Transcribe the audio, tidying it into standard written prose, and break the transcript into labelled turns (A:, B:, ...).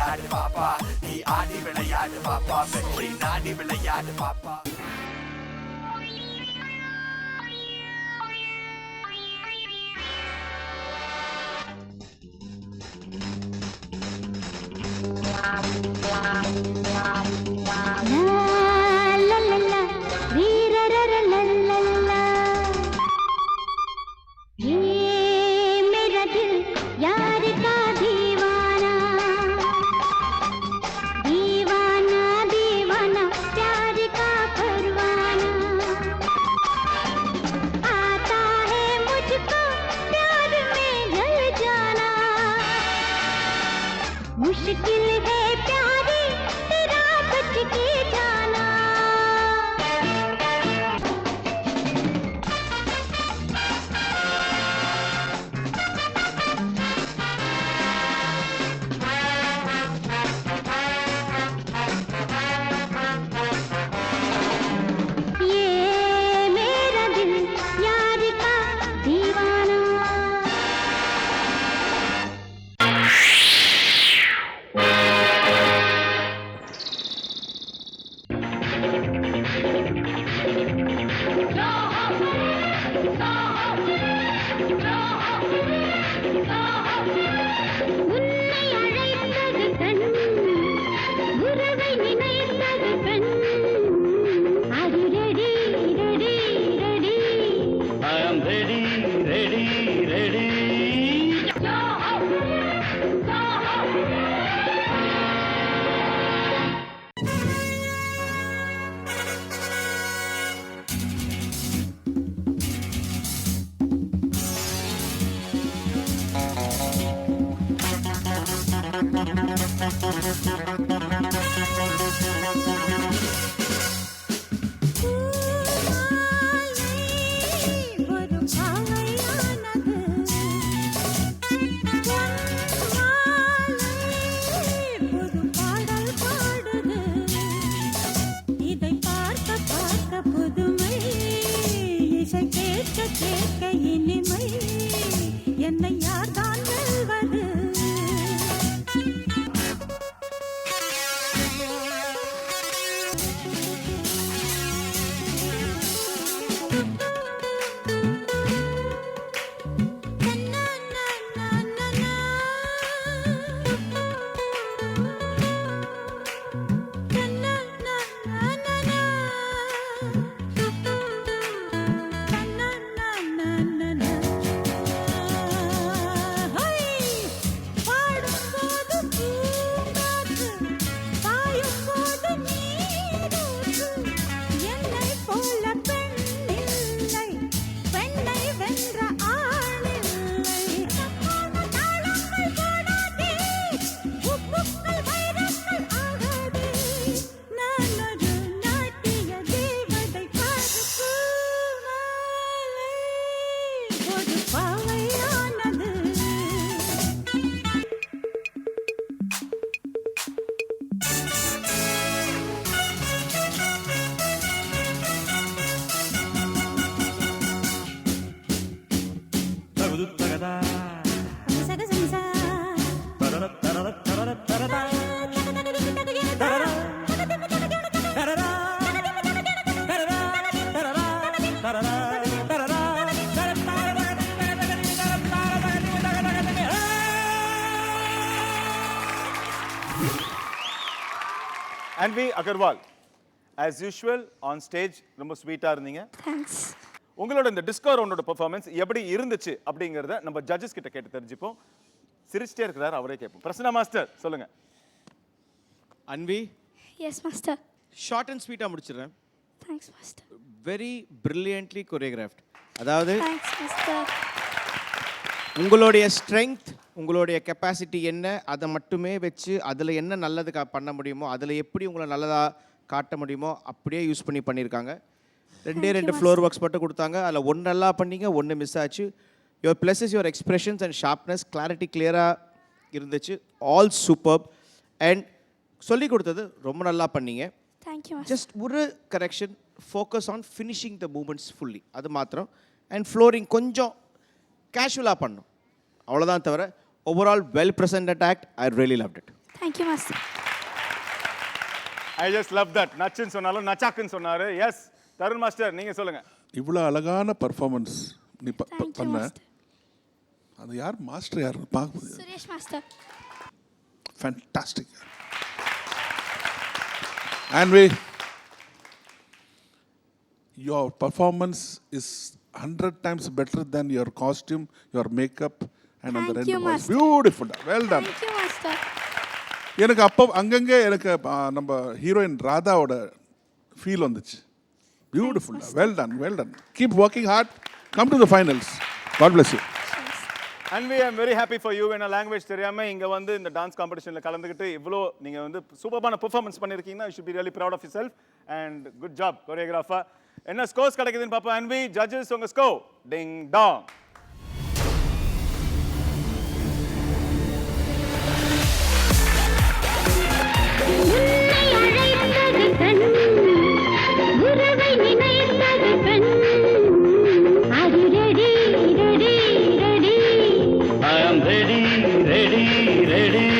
A: விளையாடு பாப்பா, நீ ஆடி விளையாடு பாப்பா, வெற்றி நாடி விளையாடு பாப்பா.
B: मुश्किल है प्यारी तेरा बच के जाना. ये मेरा दिल यार का दीवाना. என்னை யார் தான் வெல்வது?
C: Anvi Agarwal, as usual on stage ரொம்ப ஸ்வீட்டா இருந்தீங்க.
B: தேங்க்ஸ்.
C: உங்களோட இந்த டிஸ்கவர் ரவுண்டோட பெர்ஃபார்மன்ஸ் எப்படி இருந்துச்சு அப்படிங்கறத நம்ம ஜட்ஜஸ் கிட்ட கேட்டு தெரிஞ்சுப்போம். சிரிச்சிட்டே இருக்கிறார், அவரே கேட்போம். பிரசன்னா மாஸ்டர் சொல்லுங்க.
D: Anvi,
B: yes master.
D: Short and ஸ்வீட்டா முடிச்சிடுறேன்.
B: Thanks master.
D: Very brilliantly choreographed. அதாவது
B: தேங்க்ஸ் மாஸ்டர்.
D: உங்களுடைய ஸ்ட்ரெங்க், உங்களுடைய கெப்பாசிட்டி என்ன, அதை மட்டுமே வச்சு அதில் என்ன நல்லது பண்ண முடியுமோ, அதில் எப்படி உங்களை நல்லதாக காட்ட முடியுமோ அப்படியே யூஸ் பண்ணியிருக்காங்க. ரெண்டு ஃப்ளோர் ஒர்க்ஸ் மட்டும் கொடுத்தாங்க. அதில் ஒன்று நல்லா பண்ணீங்க, ஒன்று மிஸ் ஆச்சு. Your plus is your expressions and sharpness, clarity கிளியராக இருந்துச்சு. All super. அண்ட் சொல்லி கொடுத்தது ரொம்ப நல்லா பண்ணீங்க.
B: தேங்க்யூ.
D: ஜஸ்ட் ஒரு correction, focus on finishing the moments fully, அது மாத்திரம். அண்ட் ஃப்ளோரிங் கொஞ்சம் கேஷுவலாக பண்ணும், அவ்வளோதான். தவிர overall well presented act. I really loved it.
B: Thank you master.
C: I just love that. நச்சுன்னு சொன்னாலும் நச்சாக்குன்னு சொன்னாரு. எஸ் தருண் மாஸ்டர் நீங்க சொல்லுங்க.
E: இவ்வளோ அழகான பர்ஃபார்மன்ஸ் நீ
B: தேங்க்யூ
E: பண்ண.
B: மாஸ்டர்.
E: அது யார் மாஸ்டர் யார் பார்க்க
B: Suresh master.
E: Fantastic. Anvi, your performance is 100 times better than your costume, your makeup, and on the
B: Thank you,
E: voice.
B: Master.
E: Beautiful. Well done.
B: Thank you master.
E: எனக்கு அப்போ அங்கங்கே எனக்கு நம்ம ஹீரோயின் ராதாவோட ஃபீல் வந்துச்சு. Beautiful. Well done. Keep working hard. Come to the finals. God bless you.
C: And we am very happy for you. என்ன language தெரியாம இங்க வந்து இந்த டான்ஸ் காம்படிஷன்ல கலந்துக்கிட்டு இவ்வளோ நீங்க வந்து சூப்பரான பெர்ஃபார்மன்ஸ் பண்ணிருக்கீங்கன்னா you should be really proud of yourself and good job choreographer. என்ன ஸ்கோர்ஸ் கிடைக்குதுன்னு பாப்போம். அண்ட் வி ஜட்ஜஸ் உங்க score ding dong.
B: I am ready, ready, ready.